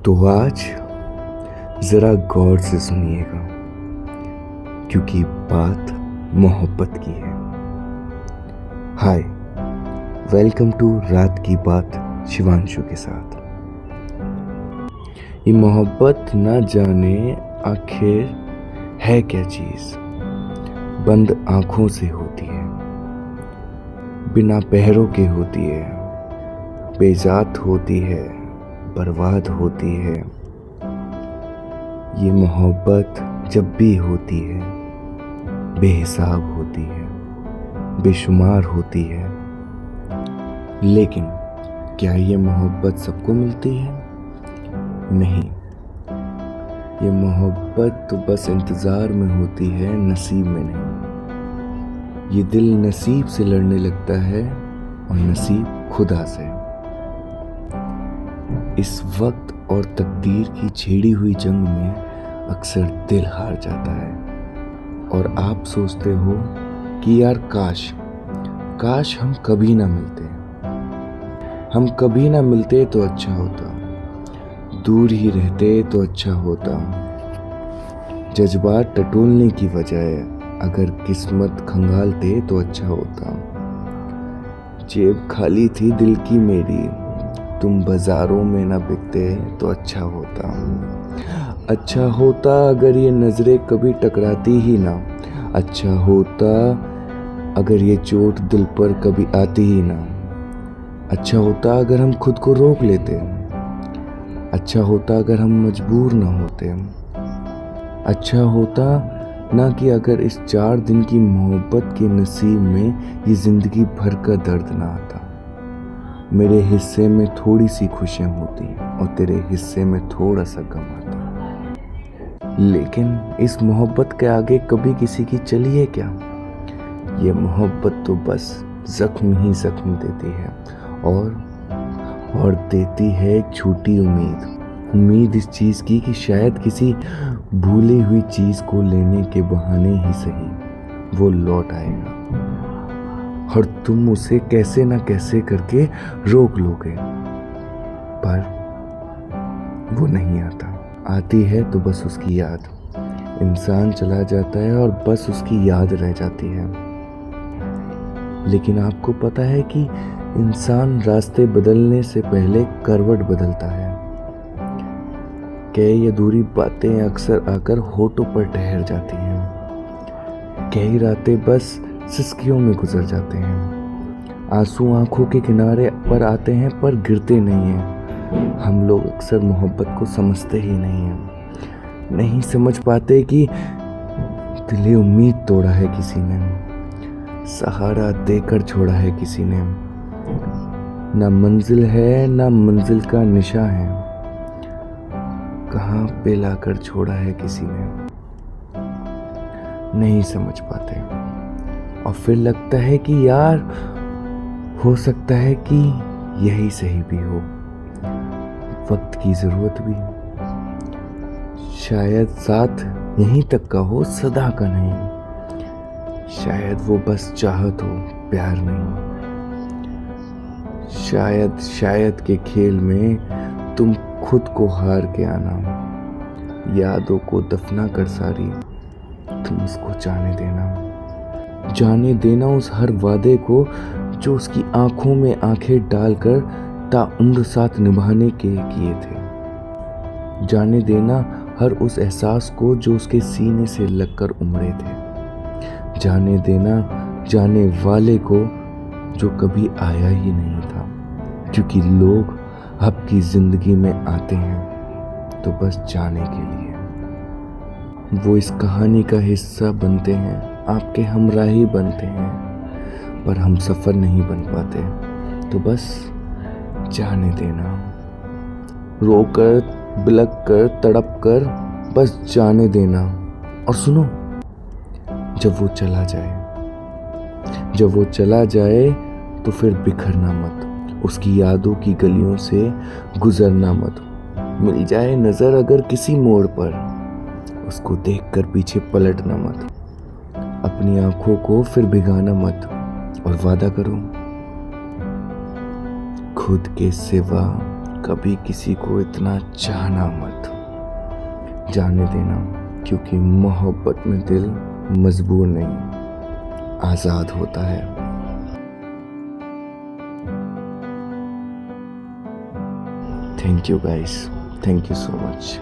तो आज ज़रा गौर से सुनिएगा, क्योंकि बात मोहब्बत की है। हाय, वेलकम टू रात की बात शिवांशु के साथ। ये मोहब्बत ना जाने आखिर है क्या चीज़, बंद आँखों से होती है, बिना पहरों के होती है, बेजात होती है, बर्बाद होती है। ये मोहब्बत जब भी होती है बेहिसाब होती है, बेशुमार होती है। लेकिन क्या ये मोहब्बत सबको मिलती है? नहीं, ये मोहब्बत तो बस इंतज़ार में होती है, नसीब में नहीं। ये दिल नसीब से लड़ने लगता है और नसीब खुदा से। इस वक्त और तकदीर की छेड़ी हुई जंग में अक्सर दिल हार जाता है और आप सोचते हो कि यार काश हम कभी ना मिलते, हम कभी ना मिलते तो अच्छा होता, दूर ही रहते तो अच्छा होता। जज्बात टटोलने की बजाय अगर किस्मत खंगालते तो अच्छा होता। जेब खाली थी दिल की मेरी, तुम बाजारों में ना बिकते तो अच्छा होता। अच्छा होता अगर ये नजरें कभी टकराती ही ना, अच्छा होता अगर ये चोट दिल पर कभी आती ही ना। अच्छा होता अगर हम खुद को रोक लेते, अच्छा होता अगर हम मजबूर ना होते। अच्छा होता ना कि अगर इस 4 दिन की मोहब्बत के नसीब में ये जिंदगी भर का दर्द ना आता। मेरे हिस्से में थोड़ी सी खुशियाँ होती और तेरे हिस्से में थोड़ा सा गम आता। लेकिन इस मोहब्बत के आगे कभी किसी की चली है क्या? ये मोहब्बत तो बस जख्म ही जख्म देती है और देती है एक छोटी उम्मीद इस चीज़ की कि शायद किसी भूली हुई चीज़ को लेने के बहाने ही सही वो लौट आएगा और तुम उसे कैसे ना कैसे करके रोक लोगे, पर वो नहीं आता। आती है तो बस उसकी याद, इंसान चला जाता है और बस उसकी याद रह जाती है। लेकिन आपको पता है कि इंसान रास्ते बदलने से पहले करवट बदलता है। कई अधूरी बातें अक्सर आकर होठों पर ठहर जाती हैं, कई रातें बस सिसकियों में गुजर जाते हैं। आंसू आंखों के किनारे पर आते हैं पर गिरते नहीं हैं। हम लोग अक्सर मोहब्बत को समझते ही नहीं हैं, नहीं समझ पाते कि दिली उम्मीद तोड़ा है किसी ने, सहारा देकर छोड़ा है किसी ने। ना मंजिल है ना मंजिल का निशा है, कहाँ पे लाकर छोड़ा है किसी ने। नहीं समझ पाते और फिर लगता है कि यार हो सकता है कि यही सही भी हो, वक्त की जरूरत भी। शायद साथ यहीं तक का हो, सदा का नहीं। शायद वो बस चाहत हो, प्यार नहीं। शायद के खेल में तुम खुद को हार के आना, यादों को दफना कर सारी तुम उसको जाने देना उस हर वादे को जो उसकी आंखों में आंखें डालकर ताउम्र साथ निभाने के किए थे। जाने देना हर उस एहसास को जो उसके सीने से लगकर उमड़े थे। जाने देना जाने वाले को जो कभी आया ही नहीं था, क्योंकि लोग आपकी जिंदगी में आते हैं तो बस जाने के लिए। वो इस कहानी का हिस्सा बनते हैं, आपके हमराही बनते हैं, पर हम सफ़र नहीं बन पाते। तो बस जाने देना, रोकर बिलक कर तड़प कर बस जाने देना। और सुनो, जब वो चला जाए तो फिर बिखरना मत, उसकी यादों की गलियों से गुजरना मत। मिल जाए नज़र अगर किसी मोड़ पर, उसको देखकर पीछे पलटना मत। अपनी आंखों को फिर भिगाना मत और वादा करो खुद के सिवा कभी किसी को इतना चाहना मत, जाने देना, क्योंकि मोहब्बत में दिल मजबूर नहीं, आज़ाद होता है। Thank you guys, thank you so much.